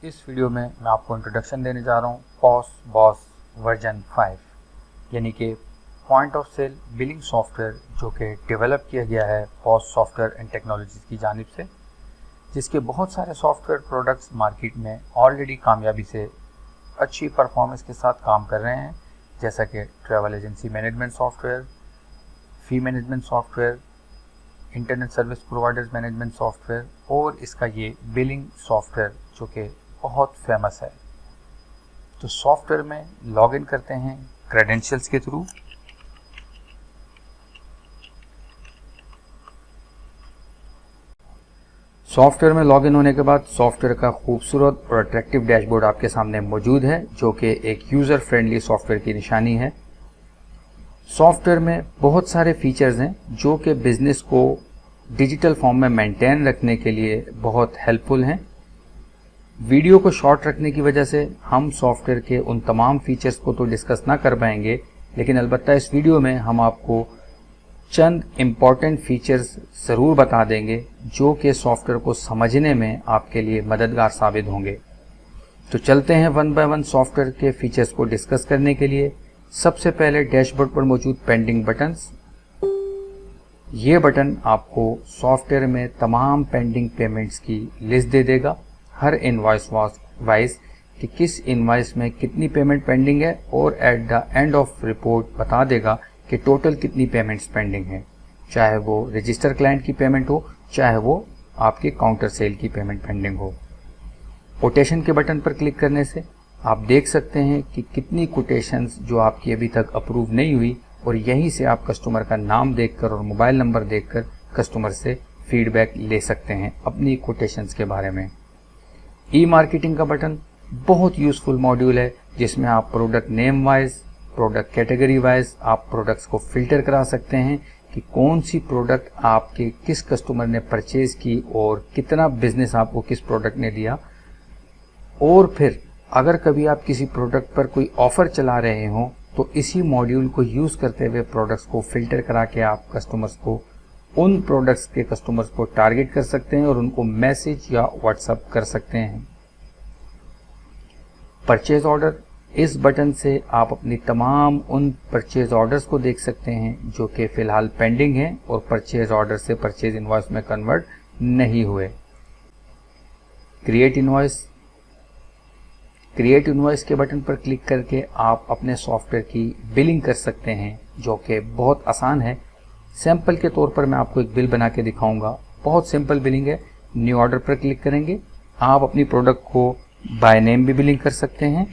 इस वीडियो में मैं आपको इंट्रोडक्शन देने जा रहा हूँ POS बॉस वर्जन 5 यानी कि point of sale billing software जो कि डेवलप किया गया है POS सॉफ्टवेयर एंड टेक्नोलॉजीज़ की जानिब से, जिसके बहुत सारे सॉफ्टवेयर प्रोडक्ट्स मार्केट में ऑलरेडी कामयाबी से अच्छी परफॉर्मेंस के साथ काम कर रहे हैं, जैसा कि travel agency management software, fee management software, internet service providers management software और इसका ये बिलिंग सॉफ्टवेयर जो कि बहुत फेमस है। तो सॉफ्टवेयर में लॉगिन करते हैं क्रेडेंशियल्स के थ्रू। सॉफ्टवेयर में लॉगिन होने के बाद सॉफ्टवेयर का खूबसूरत और अट्रैक्टिव डैशबोर्ड आपके सामने मौजूद है, जो कि एक यूज़र फ्रेंडली सॉफ्टवेयर की निशानी है। सॉफ्टवेयर में बहुत सारे फीचर्स हैं जो कि बिजनेस को डिजिटल फॉर्म में मेंटेन रखने के लिए बहुत हेल्पफुल हैं। वीडियो को शॉर्ट रखने की वजह से हम सॉफ्टवेयर के उन तमाम फीचर्स को तो डिस्कस ना कर पाएंगे, लेकिन अलबत्ता इस वीडियो में हम आपको चंद इम्पॉर्टेंट फीचर्स ज़रूर बता देंगे जो कि सॉफ्टवेयर को समझने में आपके लिए मददगार साबित होंगे। तो चलते हैं वन बाय वन सॉफ्टवेयर के फीचर्स को डिस्कस करने के लिए। सबसे पहले डैशबोर्ड पर मौजूद पेंडिंग बटन्स। ये बटन आपको सॉफ्टवेयर में तमाम पेंडिंग पेमेंट्स की लिस्ट दे देगा, हर इनवॉइस वाइज कि किस इनवॉइस में कितनी पेमेंट पेंडिंग है, और at the end of report बता देगा कि टोटल कितनी पेमेंट्स पेंडिंग है, चाहे वो रजिस्टर क्लाइंट की पेमेंट हो, चाहे वो आपके काउंटर सेल की पेमेंट पेंडिंग हो। कोटेशन के बटन पर क्लिक करने से आप देख सकते हैं कि कितनी कोटेशंस जो आपकी अभी तक अप्रूव नहीं हुई, और यहीं से आप कस्टमर का नाम देखकर और मोबाइल नंबर देखकर कस्टमर से फीडबैक ले सकते हैं अपनी कोटेशंस के बारे में। ई मार्केटिंग का बटन बहुत यूज़फुल मॉड्यूल है, जिसमें आप product name wise, product category wise आप प्रोडक्ट्स को फिल्टर करा सकते हैं कि कौन सी प्रोडक्ट आपके किस कस्टमर ने परचेज की और कितना बिजनेस आपको किस प्रोडक्ट ने दिया। और फिर अगर कभी आप किसी प्रोडक्ट पर कोई ऑफर चला रहे हो तो इसी मॉड्यूल को यूज़ करते हुए प्रोडक्ट्स को फिल्टर करा के आप कस्टमर्स को, उन प्रोडक्ट्स के कस्टमर्स को टारगेट कर सकते हैं और उनको मैसेज या व्हाट्सएप कर सकते हैं। परचेज ऑर्डर, इस बटन से आप अपनी तमाम उन परचेज ऑर्डर्स को देख सकते हैं जो कि फ़िलहाल पेंडिंग हैं और परचेज ऑर्डर से परचेज इनवॉइस में कन्वर्ट नहीं हुए। क्रिएट इनवॉइस, क्रिएट इनवॉइस के बटन पर क्लिक करके आप अपने सॉफ्टवेयर की बिलिंग कर सकते हैं, जो कि बहुत आसान है। सैंपल के तौर पर मैं आपको एक बिल बना के दिखाऊंगा। बहुत सिंपल बिलिंग है। न्यू ऑर्डर पर क्लिक करेंगे, आप अपनी प्रोडक्ट को बाय नेम भी बिलिंग कर सकते हैं।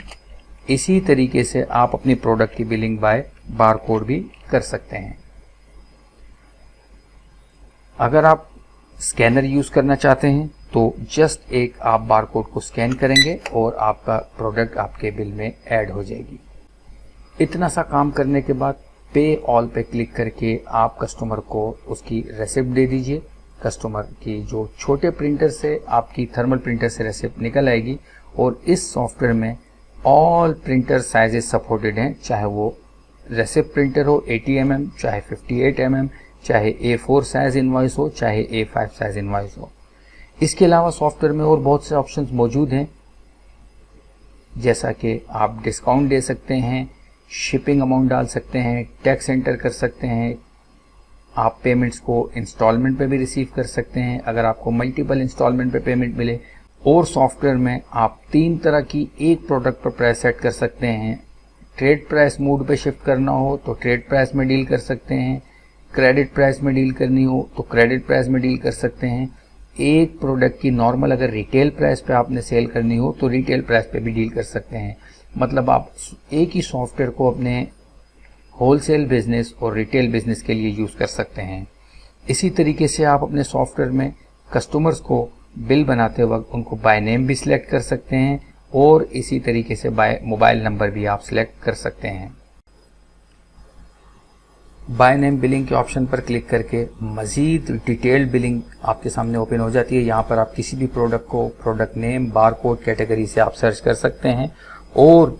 इसी तरीके से आप अपनी प्रोडक्ट की बिलिंग बाय बार कोड भी कर सकते हैं। अगर आप स्कैनर यूज़ करना चाहते हैं तो जस्ट एक आप बार कोड को स्कैन करेंगे और आपका प्रोडक्ट आपके बिल में ऐड हो जाएगी। इतना सा काम करने के बाद पे ऑल पे क्लिक करके आप कस्टमर को उसकी रेसिप्ट दे दीजिए। कस्टमर की जो छोटे प्रिंटर से आपकी थर्मल प्रिंटर से रेसिप्ट निकल आएगी, और इस सॉफ्टवेयर में ऑल प्रिंटर साइजेस सपोर्टेड हैं, चाहे वो रेसिप्ट प्रिंटर हो 80 mm, चाहे 58 mm, चाहे A4 साइज इनवॉइस हो, चाहे A5 साइज इनवॉइस हो। इसके अलावा सॉफ्टवेयर में और बहुत से ऑप्शंस मौजूद हैं, जैसा कि आप डिस्काउंट दे सकते हैं, शिपिंग अमाउंट डाल सकते हैं, टैक्स एंटर कर सकते हैं, आप पेमेंट्स को इंस्टॉलमेंट पे भी रिसीव कर सकते हैं अगर आपको मल्टीपल इंस्टॉलमेंट पे पेमेंट मिले। और सॉफ्टवेयर में आप 3 तरह की एक प्रोडक्ट पर प्राइस सेट कर सकते हैं। ट्रेड प्राइस मोड पे शिफ्ट करना हो तो ट्रेड प्राइस में डील कर सकते हैं, क्रेडिट प्राइस में डील करनी हो तो क्रेडिट प्राइस में डील कर सकते हैं। एक प्रोडक्ट की नॉर्मल अगर रिटेल प्राइस पे आपने सेल करनी हो तो रिटेल प्राइस पे भी डील कर सकते हैं। मतलब आप एक ही सॉफ्टवेयर को अपने होलसेल बिजनेस और रिटेल बिजनेस के लिए यूज़ कर सकते हैं। इसी तरीके से आप अपने सॉफ्टवेयर में कस्टमर्स को बिल बनाते वक्त उनको बाय नेम भी सिलेक्ट कर सकते हैं, और इसी तरीके से बाय मोबाइल नंबर भी आप सिलेक्ट कर सकते हैं। बाय नेम बिलिंग के ऑप्शन पर क्लिक करके मज़ीद डिटेल्ड बिलिंग आपके सामने ओपन हो जाती है। यहाँ पर आप किसी भी प्रोडक्ट को product name, bar code, category से आप सर्च कर सकते हैं, और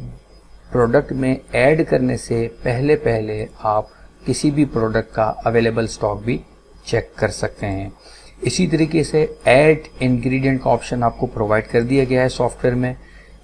प्रोडक्ट में ऐड करने से पहले आप किसी भी प्रोडक्ट का अवेलेबल स्टॉक भी चेक कर सकते हैं। इसी तरीके से ऐड इंग्रेडिएंट का ऑप्शन आपको प्रोवाइड कर दिया गया है सॉफ्टवेयर में।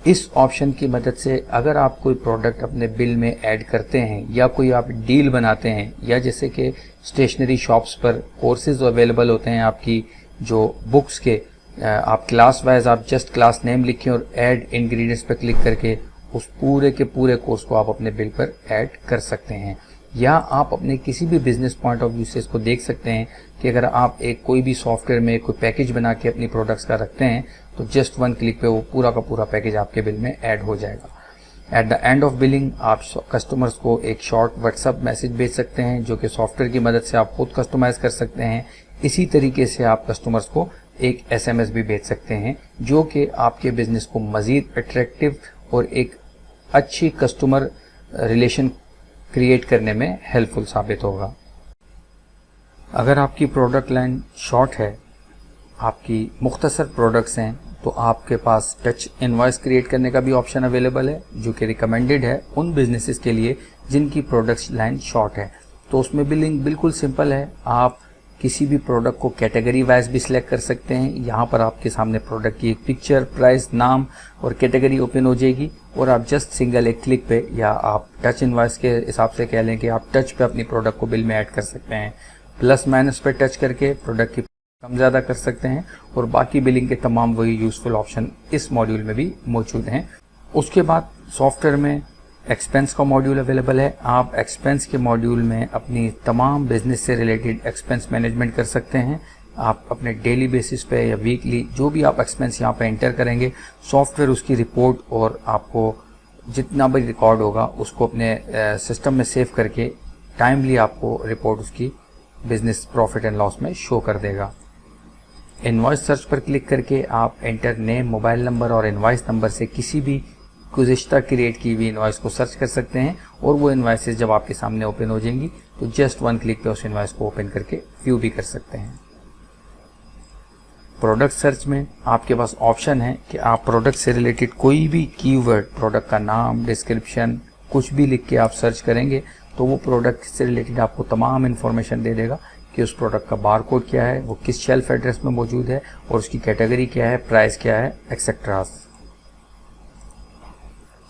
इस ऑप्शन की मदद से अगर आप कोई प्रोडक्ट अपने बिल में ऐड करते हैं या कोई आप डील बनाते हैं, या जैसे कि स्टेशनरी शॉप्स पर कोर्सेज अवेलेबल होते हैं आपकी जो बुक्स के, आप क्लास वाइज आप जस्ट क्लास नेम लिखें और ऐड इंग्रेडिएंट्स पर क्लिक करके उस पूरे के पूरे कोर्स को आप अपने बिल पर ऐड कर सकते हैं। या आप अपने किसी भी बिजनेस पॉइंट ऑफ व्यू से इसको देख सकते हैं कि अगर आप एक कोई भी सॉफ्टवेयर में कोई पैकेज बना के अपनी प्रोडक्ट्स का रखते हैं तो जस्ट वन क्लिक पे वो पूरा का पूरा पैकेज आपके बिल में ऐड हो जाएगा। At the end of billing आप कस्टमर्स को एक शॉर्ट व्हाट्सएप मैसेज भेज सकते हैं जो कि सॉफ्टवेयर की मदद से आप खुद कस्टमाइज कर सकते हैं। इसी तरीके से आप कस्टमर्स को एक SMS भी भेज सकते हैं जो कि आपके बिजनेस को मजीद अट्रैक्टिव और एक अच्छी कस्टमर रिलेशन क्रिएट करने में हेल्पफुल साबित होगा। अगर आपकी प्रोडक्ट लाइन शॉर्ट है, आपकी मुख्तसर प्रोडक्ट्स हैं, तो आपके पास टच इनवॉइस क्रिएट करने का भी ऑप्शन अवेलेबल है जो कि रिकमेंडेड है उन बिजनेसेस के लिए जिनकी प्रोडक्ट लाइन शॉर्ट है। तो उसमें बिलिंग बिल्कुल सिंपल है। आप किसी भी प्रोडक्ट को कैटेगरी वाइज भी सिलेक्ट कर सकते हैं। यहाँ पर आपके सामने प्रोडक्ट की एक पिक्चर, प्राइस, नाम और कैटेगरी ओपन हो जाएगी और आप जस्ट सिंगल एक क्लिक पे, या आप टच इनवॉइस के हिसाब से कह लें कि आप टच पे अपनी प्रोडक्ट को बिल में ऐड कर सकते हैं। प्लस माइनस पे टच करके प्रोडक्ट की कम ज़्यादा कर सकते हैं और बाकी बिलिंग के तमाम वही यूजफुल ऑप्शन इस मॉड्यूल में भी मौजूद हैं। उसके बाद सॉफ्टवेयर में एक्सपेंस का मॉड्यूल अवेलेबल है। आप एक्सपेंस के मॉड्यूल में अपनी तमाम बिजनेस से रिलेटेड एक्सपेंस मैनेजमेंट कर सकते हैं। आप अपने डेली बेसिस पे या वीकली जो भी आप एक्सपेंस यहाँ पे एंटर करेंगे, सॉफ्टवेयर उसकी रिपोर्ट और आपको जितना भी रिकॉर्ड होगा उसको अपने सिस्टम में सेव करके टाइमली आपको रिपोर्ट उसकी बिजनेस प्रॉफिट एंड लॉस में शो कर देगा। इनवॉइस सर्च पर क्लिक करके आप एंटर नेम, मोबाइल नंबर और इनवॉइस नंबर से किसी भी गुज़िश्ता क्रिएट की हुई इनवॉइस को सर्च कर सकते हैं और वो इनवॉइसेस जब आपके सामने ओपन हो जाएंगी तो जस्ट वन क्लिक पे उस इनवॉइस को ओपन करके व्यू भी कर सकते हैं। प्रोडक्ट सर्च में आपके पास ऑप्शन है कि आप प्रोडक्ट से रिलेटेड कोई भी कीवर्ड, प्रोडक्ट का नाम, डिस्क्रिप्शन, कुछ भी लिख के आप सर्च करेंगे तो वो प्रोडक्ट से रिलेटेड आपको तमाम इन्फॉर्मेशन दे देगा कि उस प्रोडक्ट का बारकोड क्या है, वो किस शेल्फ एड्रेस में मौजूद है और उसकी कैटेगरी क्या है, प्राइस क्या है, एक्सेट्रा।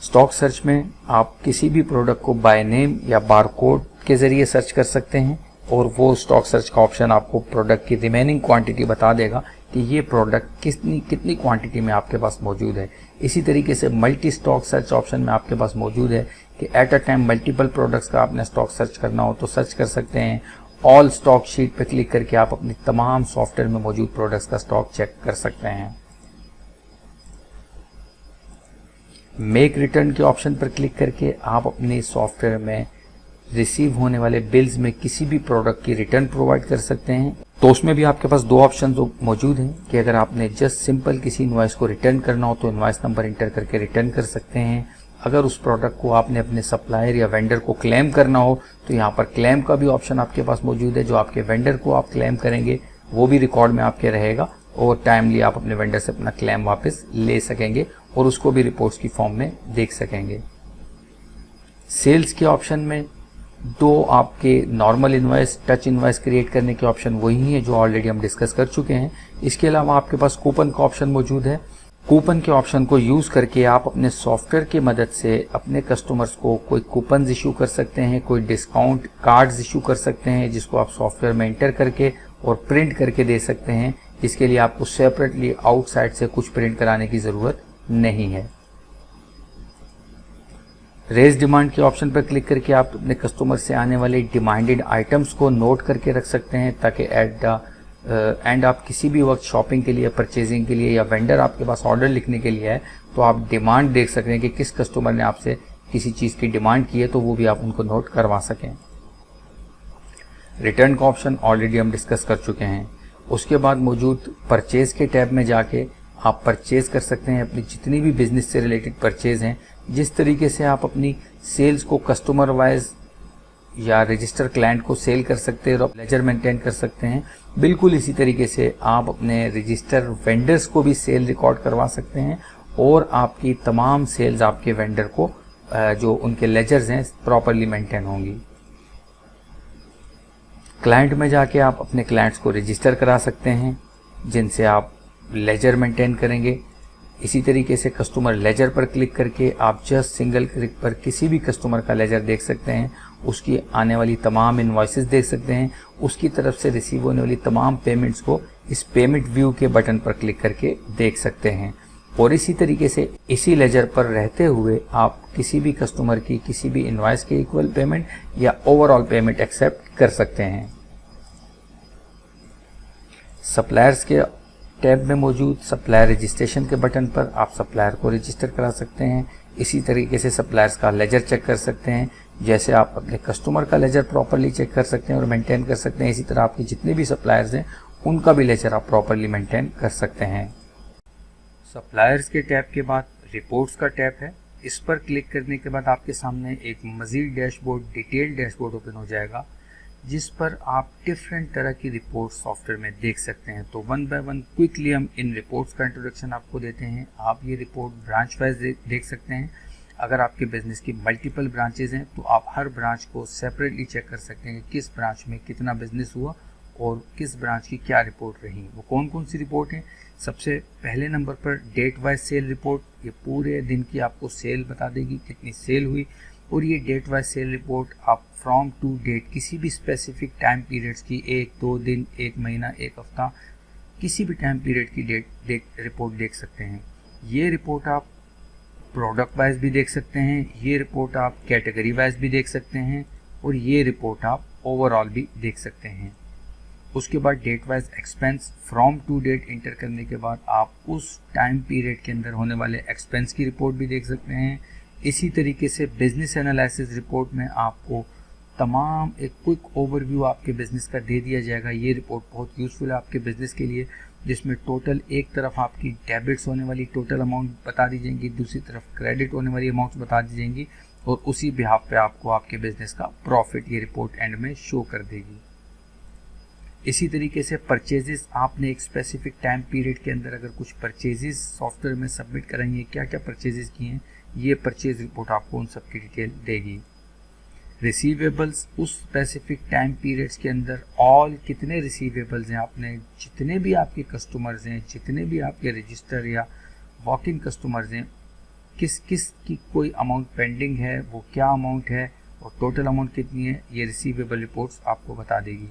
स्टॉक सर्च में आप किसी भी प्रोडक्ट को बाय नेम या बारकोड के जरिए सर्च कर सकते हैं और वो स्टॉक सर्च का ऑप्शन आपको प्रोडक्ट की रिमेनिंग क्वांटिटी बता देगा कि ये प्रोडक्ट कितनी क्वांटिटी में आपके पास मौजूद है। इसी तरीके से मल्टी स्टॉक सर्च ऑप्शन में आपके पास मौजूद है कि at a time multiple products का आपने स्टॉक सर्च करना हो तो सर्च कर सकते हैं। ऑल स्टॉक शीट पर क्लिक करके आप अपनी तमाम सॉफ्टवेयर में मौजूद प्रोडक्ट्स का स्टॉक चेक कर सकते हैं। मेक रिटर्न के ऑप्शन पर क्लिक करके आप अपने सॉफ्टवेयर में रिसीव होने वाले बिल्स में किसी भी प्रोडक्ट की रिटर्न प्रोवाइड कर सकते हैं। तो उसमें भी आपके पास दो ऑप्शन मौजूद हैं कि अगर आपने जस्ट सिंपल किसी इनवॉइस को रिटर्न करना हो तो इनवॉइस नंबर इंटर करके रिटर्न कर सकते हैं। अगर उस प्रोडक्ट को आपने अपने सप्लायर या वेंडर को क्लेम करना हो तो यहाँ पर क्लेम का भी ऑप्शन आपके पास मौजूद है। जो आपके वेंडर को आप क्लेम करेंगे वो भी रिकॉर्ड में आपके रहेगा और टाइमली आप अपने वेंडर से अपना क्लेम वापस ले सकेंगे और उसको भी रिपोर्ट्स की फॉर्म में देख सकेंगे। सेल्स के ऑप्शन में दो आपके normal invoice, touch invoice create करने के ऑप्शन वही है जो ऑलरेडी हम डिस्कस कर चुके हैं। इसके अलावा आपके पास कूपन का ऑप्शन मौजूद है। कूपन के ऑप्शन को यूज करके आप अपने सॉफ्टवेयर की मदद से अपने कस्टमर्स को कोई कूपन इशू कर सकते हैं, कोई डिस्काउंट कार्ड्स इशू कर सकते हैं जिसको आप सॉफ्टवेयर में एंटर करके और प्रिंट करके दे सकते हैं। इसके लिए आपको सेपरेटली आउटसाइड से कुछ प्रिंट कराने की जरूरत नहीं है। रेज डिमांड के ऑप्शन पर क्लिक करके आप अपने कस्टमर से आने वाले डिमांडेड आइटम्स को नोट करके रख सकते हैं ताकि एट द एंड आप किसी भी वक्त शॉपिंग के लिए, परचेजिंग के लिए या वेंडर आपके पास ऑर्डर लिखने के लिए है तो आप डिमांड देख सकते हैं कि किस कस्टमर ने आपसे किसी चीज़ की डिमांड की है तो वो भी आप उनको नोट करवा सकें। रिटर्न का ऑप्शन ऑलरेडी हम डिस्कस कर चुके हैं। उसके बाद मौजूद परचेज के टैब में जाके आप परचेज कर सकते हैं अपनी जितनी भी बिजनेस से रिलेटेड परचेज हैं। जिस तरीके से आप अपनी सेल्स को कस्टमर वाइज या रजिस्टर क्लाइंट को सेल कर हैं और लेजर मेंटेन कर सकते हैं, बिल्कुल इसी तरीके से आप अपने रजिस्टर वेंडर्स को भी सेल रिकॉर्ड करवा सकते हैं और आपकी तमाम सेल्स आपके वेंडर को जो उनके लेजर्स हैं प्रॉपरली मेंटेन होंगी। क्लाइंट में जाके आप अपने क्लाइंट्स को रजिस्टर करा सकते हैं जिनसे आप लेजर मेंटेन करेंगे। इसी तरीके से कस्टमर लेजर पर क्लिक करके आप जस्ट सिंगल क्लिक पर किसी भी कस्टमर का लेजर देख सकते हैं, उसकी आने वाली तमाम इनवॉइसेस देख सकते हैं, उसकी तरफ से रिसीव होने वाली तमाम पेमेंट्स को इस पेमेंट व्यू के बटन पर क्लिक करके देख सकते हैं। और इसी तरीके से इसी लेजर पर रहते हुए आप किसी भी कस्टमर की किसी भी इनवॉइस के इक्वल पेमेंट या ओवरऑल पेमेंट एक्सेप्ट कर सकते हैं। सप्लायर्स के टैब में मौजूद सप्लायर रजिस्ट्रेशन के बटन पर आप सप्लायर को रजिस्टर करा सकते हैं। इसी तरीके से सप्लायर्स का लेजर चेक कर सकते हैं, जैसे आप अपने कस्टमर का लेजर प्रॉपरली चेक कर सकते हैं और मेंटेन कर सकते हैं। इसी तरह आपके जितने भी सप्लायर्स हैं उनका भी लेजर आप प्रॉपरली मेंटेन कर सकते हैं। सप्लायर्स के टैब के बाद रिपोर्ट्स का टैब है। इस पर क्लिक करने के बाद आपके सामने एक मज़ीद डैशबोर्ड, डिटेल डैशबोर्ड ओपन हो जाएगा, जिस पर आप डिफरेंट तरह की रिपोर्ट सॉफ्टवेयर में देख सकते हैं। तो वन बाय वन क्विकली हम इन रिपोर्ट्स का इंट्रोडक्शन आपको देते हैं। आप ये रिपोर्ट ब्रांच वाइज देख सकते हैं। अगर आपके बिजनेस की मल्टीपल ब्रांचेज हैं तो आप हर ब्रांच को सेपरेटली चेक कर सकते हैं कि किस ब्रांच में कितना बिजनेस हुआ और किस ब्रांच की क्या रिपोर्ट रही। वो कौन कौन सी रिपोर्ट हैं? सबसे पहले नंबर पर डेट वाइज सेल रिपोर्ट, ये पूरे दिन की आपको सेल बता देगी कितनी सेल हुई। और ये डेट वाइज सेल रिपोर्ट आप फ्रॉम टू डेट किसी भी स्पेसिफिक टाइम पीरियड्स की, 1-2 दिन, 1 महीना, 1 हफ्ता, किसी भी टाइम पीरियड की रिपोर्ट देख सकते हैं। ये रिपोर्ट आप प्रोडक्ट वाइज भी देख सकते हैं, ये रिपोर्ट आप कैटेगरी वाइज भी देख सकते हैं और ये रिपोर्ट आप ओवरऑल भी देख सकते हैं। उसके बाद date wise expense, from to date enter करने के बाद आप उस टाइम पीरियड के अंदर होने वाले एक्सपेंस की रिपोर्ट भी देख सकते हैं। इसी तरीके से बिजनेस एनालिसिस रिपोर्ट में आपको तमाम एक क्विक ओवरव्यू आपके बिजनेस का दे दिया जाएगा। ये रिपोर्ट बहुत यूज़फुल है आपके बिजनेस के लिए, जिसमें टोटल एक तरफ आपकी डेबिट्स होने वाली टोटल अमाउंट बता दी जाएंगी, दूसरी तरफ क्रेडिट होने वाली अमाउंट बता दी जाएंगी और उसी बिहाफ पे आपको आपके बिजनेस का प्रॉफिट ये रिपोर्ट एंड में शो कर देगी। इसी तरीके से परचेजेस, आपने एक स्पेसिफिक टाइम पीरियड के अंदर अगर कुछ परचेजेस सॉफ्टवेयर में सबमिट कराएंगे, क्या क्या परचेजेस किए हैं, ये परचेज रिपोर्ट आपको उन सब की डिटेल देगी। रिसीवेबल्स, उस स्पेसिफिक टाइम पीरियड्स के अंदर ऑल कितने रिसीवेबल्स हैं, आपने जितने भी आपके कस्टमर्स हैं, जितने भी आपके रजिस्टर या वॉक इन कस्टमर्स हैं, किस किस की कोई अमाउंट पेंडिंग है, वो क्या अमाउंट है और टोटल अमाउंट कितनी है, ये रिसीवेबल रिपोर्ट्स आपको बता देगी।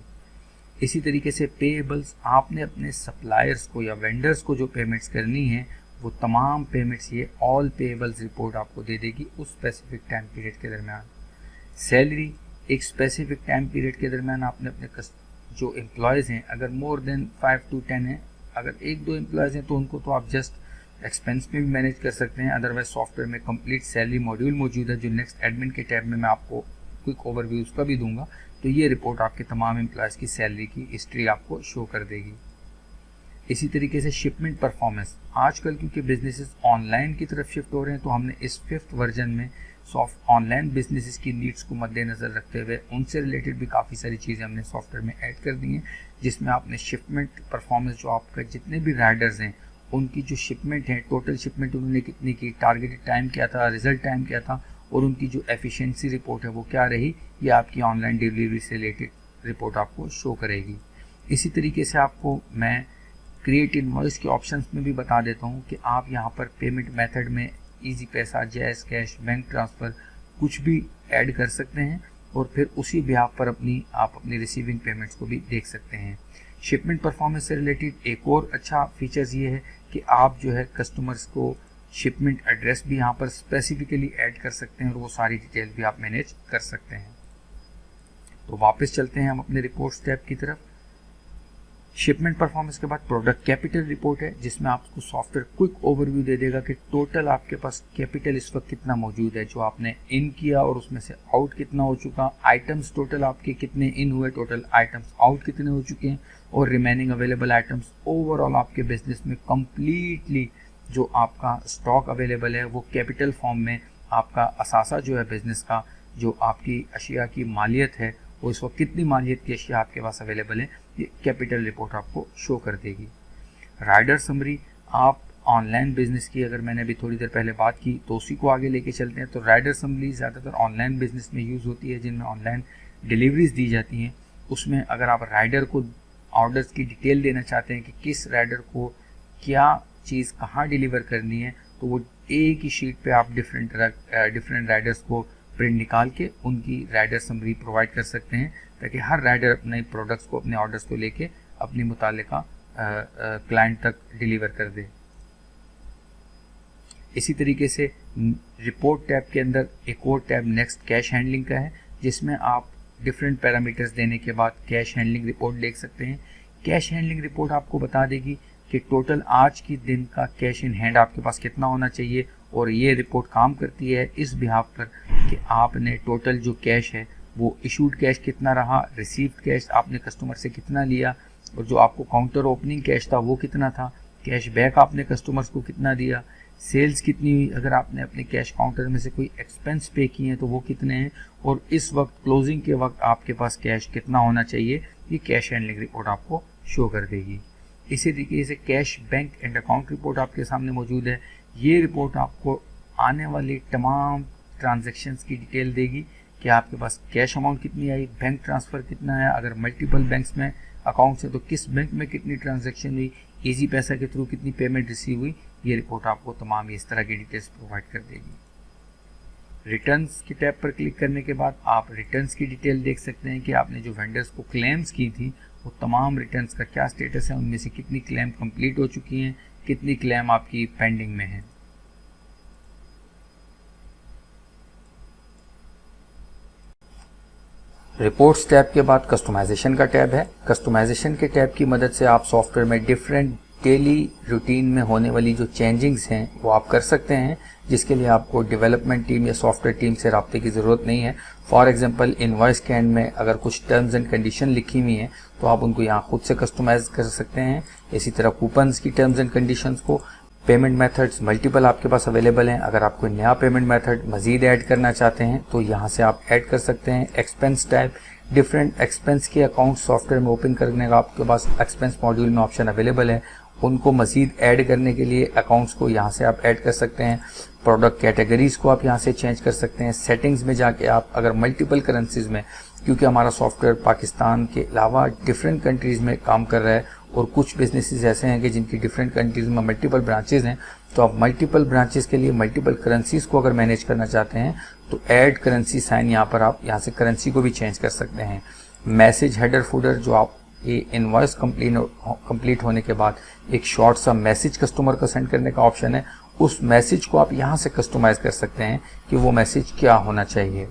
इसी तरीके से पेएबल्स, आपने अपने सप्लायर्स को या वेंडर्स को जो पेमेंट्स करनी है वो तमाम पेमेंट्स ये ऑल पेएबल्स रिपोर्ट आपको दे देगी उस स्पेसिफिक टाइम पीरियड के दरमियान। सैलरी, एक स्पेसिफिक टाइम पीरियड के दरमियान आपने अपने जो एम्प्लॉयज़ हैं, अगर मोर देन 5 to 10 हैं, अगर 1-2 एम्प्लॉयज़ हैं तो उनको तो आप जस्ट एक्सपेंस में भी मैनेज कर सकते हैं। अदरवाइज सॉफ्टवेयर में कंप्लीट सैलरी मॉड्यूल मौजूद है जो नेक्स्ट एडमिन के टैब में मैं आपको क्विक ओवरव्यू उसका भी दूंगा। तो ये रिपोर्ट आपके तमाम एम्प्लॉयज़ की सैलरी की हिस्ट्री आपको शो कर देगी। इसी तरीके से शिपमेंट परफॉर्मेंस, आजकल क्योंकि बिजनेसेस ऑनलाइन की तरफ शिफ्ट हो रहे हैं तो हमने इस 5th वर्जन में सॉफ्ट ऑनलाइन बिजनेसेस की नीड्स को मद्देनज़र रखते हुए उनसे रिलेटेड भी काफ़ी सारी चीज़ें हमने सॉफ्टवेयर में ऐड कर दी हैं, जिसमें आपने शिपमेंट परफॉर्मेंस, जो आपका जितने भी राइडर्स हैं उनकी जो शिपमेंट है, टोटल शिपमेंट उन्होंने कितनी की, टारगेटेड टाइम क्या था, रिजल्ट टाइम क्या था और उनकी जो एफिशिएंसी रिपोर्ट है वो क्या रही, ये आपकी ऑनलाइन डिलीवरी से रिलेटेड रिपोर्ट आपको शो करेगी। इसी तरीके से आपको मैं क्रिएट इनवॉइस के ऑप्शंस में भी बता देता हूँ कि आप यहाँ पर पेमेंट मेथड में इजी पैसा, जैज़ कैश, बैंक ट्रांसफ़र कुछ भी ऐड कर सकते हैं और फिर उसी बिहाफ पर आप अपनी रिसीविंग पेमेंट्स को भी देख सकते हैं। शिपमेंट परफॉर्मेंस से रिलेटेड एक और अच्छा फीचर्स ये है कि आप जो है कस्टमर्स को शिपमेंट एड्रेस भी यहाँ पर स्पेसिफिकली ऐड कर सकते हैं और वो सारी डिटेल भी आप मैनेज कर सकते हैं। तो वापस चलते हैं हम अपने रिपोर्ट्स टैब की तरफ। शिपमेंट परफॉर्मेंस के बाद प्रोडक्ट कैपिटल रिपोर्ट है, जिसमें आपको सॉफ्टवेयर क्विक ओवरव्यू दे देगा कि टोटल आपके पास कैपिटल इस वक्त कितना मौजूद है, जो आपने इन किया और उसमें से आउट कितना हो चुका, आइटम्स टोटल आपके कितने इन हुए, टोटल आइटम्स आउट कितने हो चुके हैं और रिमेनिंग अवेलेबल आइटम्स, ओवरऑल आपके बिजनेस में कंप्लीटली जो आपका स्टॉक अवेलेबल है वो कैपिटल फॉर्म में आपका असासा जो है बिजनेस का, जो आपकी अशिया की मालियत है वो इस वक्त कितनी मालियत की अशिया आपके पास अवेलेबल है, ये कैपिटल रिपोर्ट आपको शो कर देगी। राइडर समरी, आप ऑनलाइन बिजनेस की अगर मैंने अभी थोड़ी देर पहले बात की तो उसी को आगे लेके चलते हैं। तो राइडर समरी ज़्यादातर ऑनलाइन बिजनेस में यूज़ होती है जिनमें ऑनलाइन डिलीवरीज दी जाती हैं। उसमें अगर आप राइडर को ऑर्डर्स की डिटेल देना चाहते हैं कि किस राइडर को क्या चीज़ कहाँ डिलीवर करनी है, तो वो एक ही शीट पे आप डिफरेंट राइडर्स को प्रिंट निकाल के उनकी राइडर समरी प्रोवाइड कर सकते हैं, ताकि हर राइडर अपने प्रोडक्ट्स को, अपने ऑर्डर्स को लेके अपनी मुतालिका क्लाइंट तक डिलीवर कर दे। इसी तरीके से रिपोर्ट टैब के अंदर एक और टैब नेक्स्ट कैश हैंडलिंग का है, जिसमें आप डिफरेंट पैरामीटर्स देने के बाद कैश हैंडलिंग रिपोर्ट देख सकते हैं। कैश हैंडलिंग रिपोर्ट आपको बता देगी कि टोटल आज की दिन का कैश इन हैंड आपके पास कितना होना चाहिए, और ये रिपोर्ट काम करती है इस बिहाफ पर कि आपने टोटल जो कैश है वो इशूड कैश कितना रहा, रिसीव्ड कैश आपने कस्टमर से कितना लिया, और जो आपको काउंटर ओपनिंग कैश था वो कितना था, कैश बैक आपने कस्टमर्स को कितना दिया, सेल्स कितनी हुई, अगर आपने अपने कैश काउंटर में से कोई एक्सपेंस पे किए हैं तो वो कितने हैं, और इस वक्त क्लोजिंग के वक्त आपके पास कैश कितना होना चाहिए, ये कैश हैंडलिंग रिपोर्ट आपको शो कर देगी। इसी तरीके से cash bank and account report आपके सामने मौजूद है। ये रिपोर्ट आपको आने वाली तमाम ट्रांजैक्शंस की डिटेल देगी कि आपके पास कैश अमाउंट कितनी आई, बैंक ट्रांसफ़र कितना है, अगर मल्टीपल बैंक्स में अकाउंट्स है तो किस बैंक में कितनी ट्रांजैक्शन हुई, ईजी पैसा के थ्रू कितनी पेमेंट रिसीव हुई, ये रिपोर्ट आपको तमाम इस तरह की डिटेल्स प्रोवाइड कर देगी। रिटर्न्स की टैब पर क्लिक करने के बाद आप रिटर्न्स की डिटेल देख सकते हैं कि आपने जो वेंडर्स को क्लेम्स की थी वो तमाम रिटर्न्स का क्या स्टेटस है, उनमें से कितनी क्लेम कंप्लीट हो चुकी हैं, कितनी क्लेम आपकी पेंडिंग में है। रिपोर्ट्स टैब के बाद कस्टमाइजेशन का टैब है। कस्टमाइजेशन के टैब की मदद से आप सॉफ्टवेयर में डिफरेंट डेली रूटीन में होने वाली जो चेंजिंग्स हैं वो आप कर सकते हैं, जिसके लिए आपको डेवलपमेंट टीम या सॉफ्टवेयर टीम से रब्ते की ज़रूरत नहीं है। फॉर एग्जांपल इनवॉइस के एंड में अगर कुछ टर्म्स एंड कंडीशन लिखी हुई हैं तो आप उनको यहाँ खुद से कस्टमाइज कर सकते हैं। इसी तरह कूपन्स की टर्म्स एंड कंडीशंस को, पेमेंट मेथड्स मल्टीपल आपके पास अवेलेबल हैं। अगर आप कोई नया पेमेंट मेथड मजीद ऐड करना चाहते हैं तो यहाँ से आप ऐड कर सकते हैं। एक्सपेंस टाइप, डिफरेंट एक्सपेंस के अकाउंट सॉफ्टवेयर में ओपन करने का आपके पास एक्सपेंस मॉड्यूल में ऑप्शन अवेलेबल है, उनको मजीद ऐड करने के लिए अकाउंट्स को यहाँ से आप ऐड कर सकते हैं। प्रोडक्ट कैटेगरीज को आप यहाँ से चेंज कर सकते हैं। सेटिंग्स में जाके आप अगर मल्टीपल करेंसीज में, क्योंकि हमारा सॉफ्टवेयर पाकिस्तान के अलावा डिफरेंट कंट्रीज़ में काम कर रहा है और कुछ बिजनेसेस ऐसे हैं कि जिनकी डिफरेंट कंट्रीज़ में मल्टीपल ब्रांचेज़ हैं, तो आप मल्टीपल ब्रांचेज़ के लिए मल्टीपल करेंसीज़ को अगर मैनेज करना चाहते हैं तो ऐड करेंसी साइन यहाँ पर आप यहाँ से करेंसी को भी चेंज कर सकते हैं। मैसेज हेडर फूडर, जो आप ये इनवॉइस कंप्लीट होने के बाद एक शॉर्ट सा मैसेज कस्टमर को सेंड करने का ऑप्शन है, उस मैसेज को आप यहाँ से कस्टमाइज कर सकते हैं कि वो मैसेज क्या होना चाहिए।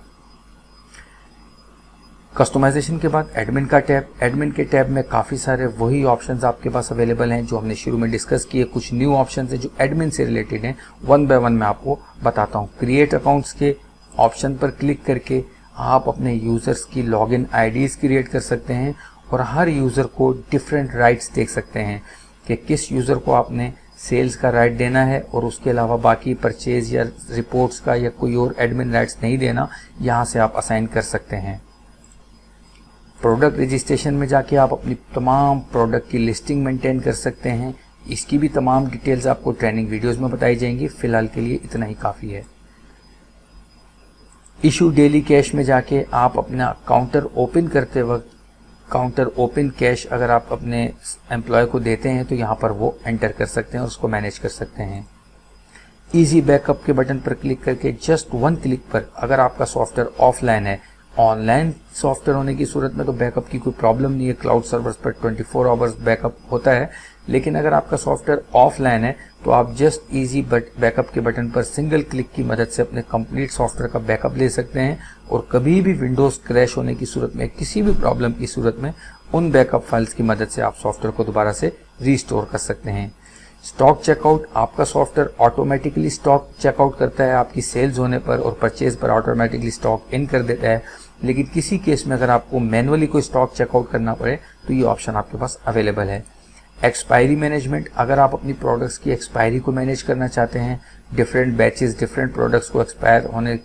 कस्टमाइजेशन के बाद एडमिन का टैब। एडमिन के टैब में काफ़ी सारे वही ऑप्शंस आपके पास अवेलेबल हैं जो हमने शुरू में डिस्कस किए। कुछ न्यू ऑप्शंस हैं जो एडमिन से रिलेटेड हैं, वन बाय वन मैं आपको बताता हूँ। क्रिएट अकाउंट्स के ऑप्शन पर क्लिक करके आप अपने यूज़र्स की लॉगिन आईडीज़ क्रिएट कर सकते हैं और हर यूज़र को डिफरेंट राइट्स देख सकते हैं कि किस यूज़र को आपने सेल्स का राइट देना है और उसके अलावा बाकी परचेज या रिपोर्ट्स का या कोई और एडमिन राइट्स नहीं देना, यहाँ से आप असाइन कर सकते हैं। प्रोडक्ट रजिस्ट्रेशन में जाके आप अपनी तमाम प्रोडक्ट की लिस्टिंग मेंटेन कर सकते हैं। इसकी भी तमाम डिटेल्स आपको ट्रेनिंग वीडियोस में बताई जाएंगी, फिलहाल के लिए इतना ही काफ़ी है। इशू डेली कैश में जाके आप अपना काउंटर ओपन करते वक्त काउंटर ओपन कैश अगर आप अपने एम्प्लॉय को देते हैं तो यहाँ पर वो एंटर कर सकते हैं और उसको मैनेज कर सकते हैं। इजी बैकअप के बटन पर क्लिक करके जस्ट वन क्लिक पर, अगर आपका सॉफ्टवेयर ऑफलाइन है, ऑनलाइन सॉफ्टवेयर होने की सूरत में तो बैकअप की कोई प्रॉब्लम नहीं है, क्लाउड सर्वर्स पर 24 आवर्स बैकअप होता है। लेकिन अगर आपका सॉफ्टवेयर ऑफलाइन है तो आप जस्ट इजी बैकअप के बटन पर सिंगल क्लिक की मदद से अपने कंप्लीट सॉफ्टवेयर का बैकअप ले सकते हैं और कभी भी विंडोज़ क्रैश होने की सूरत में, किसी भी प्रॉब्लम की सूरत में, उन बैकअप फाइल्स की मदद से आप सॉफ्टवेयर को दोबारा से रीस्टोर कर सकते हैं। स्टॉक चेकआउट, आपका सॉफ्टवेयर ऑटोमेटिकली स्टॉक चेकआउट करता है, आपकी सेल्स होने पर और परचेज पर ऑटोमेटिकली स्टॉक इन कर देता है। लेकिन किसी केस में अगर आपको मैनुअली कोई स्टॉक चेकआउट करना पड़े तो ये ऑप्शन आपके पास अवेलेबल है। एक्सपायरी मैनेजमेंट, अगर आप अपनी प्रोडक्ट्स की एक्सपायरी को मैनेज करना चाहते हैं, डिफरेंट बैचेस, डिफरेंट प्रोडक्ट्स को एक्सपायर होने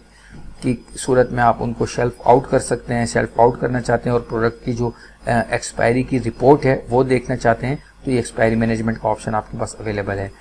की सूरत में आप उनको शेल्फ आउट कर सकते हैं। शेल्फ आउट करना चाहते हैं और प्रोडक्ट की जो एक्सपायरी की रिपोर्ट है वो देखना चाहते हैं तो ये एक्सपायरी मैनेजमेंट का ऑप्शन आपके पास अवेलेबल है।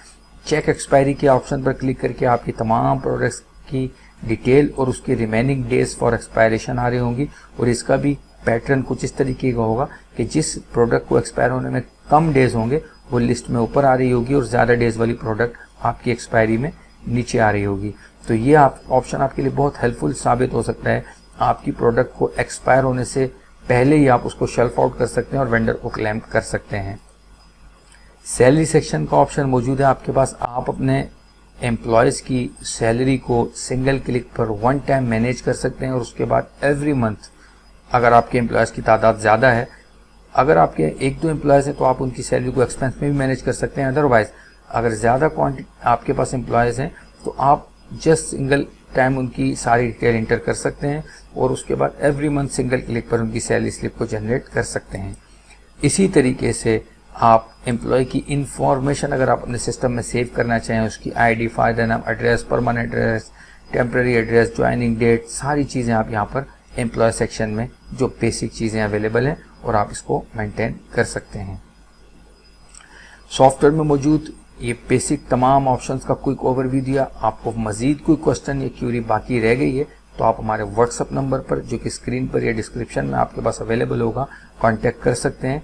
चेक एक्सपायरी के ऑप्शन पर क्लिक करके आपकी तमाम प्रोडक्ट्स की डिटेल और उसकी रिमेनिंग डेज फॉर एक्सपायरेशन आ रही होंगी और इसका भी पैटर्न कुछ इस तरीके का होगा कि जिस प्रोडक्ट को एक्सपायर होने में कम डेज होंगे वो लिस्ट में ऊपर आ रही होगी और ज़्यादा डेज वाली प्रोडक्ट आपकी एक्सपायरी में नीचे आ रही होगी। तो ये ऑप्शन आपके लिए बहुत हेल्पफुल साबित हो सकता है। आपकी प्रोडक्ट को एक्सपायर होने से पहले ही आप उसको शेल्फ आउट कर सकते हैं और वेंडर को क्लेम कर सकते हैं। सैलरी सेक्शन का ऑप्शन मौजूद है आपके पास। आप अपने एम्प्लॉयज़ की सैलरी को सिंगल क्लिक पर वन टाइम मैनेज कर सकते हैं और उसके बाद एवरी मंथ, अगर आपके एम्प्लॉयज़ की तादाद ज़्यादा है, अगर आपके 1-2 एम्प्लॉयज़ हैं तो आप उनकी सैलरी को एक्सपेंस में भी मैनेज कर सकते हैं। अदरवाइज अगर ज़्यादा क्वांटिटी आपके पास एम्प्लॉयज़ हैं तो आप जस्ट सिंगल टाइम उनकी सारी डिटेल इंटर कर सकते हैं और उसके बाद एवरी मंथ सिंगल क्लिक पर उनकी सैलरी स्लिप को जनरेट कर सकते हैं। इसी तरीके से आप एम्प्लॉय की इंफॉर्मेशन अगर आप अपने सिस्टम में सेव करना चाहें, उसकी आईडी, फायदा नाम, address, permanent address, temporary address, joining date, सारी चीज़ें आप यहाँ पर एम्प्लॉय सेक्शन में जो बेसिक चीज़ें अवेलेबल हैं और आप इसको मेंटेन कर सकते हैं। सॉफ्टवेयर में मौजूद ये बेसिक तमाम ऑप्शंस का क्विक ओवरव्यू दिया। आपको मज़ीद कोई क्वेश्चन या क्यूरी बाकी रह गई है तो आप हमारे व्हाट्सएप नंबर पर, जो कि स्क्रीन पर या डिस्क्रिप्शन में आपके पास अवेलेबल होगा, कांटेक्ट कर सकते हैं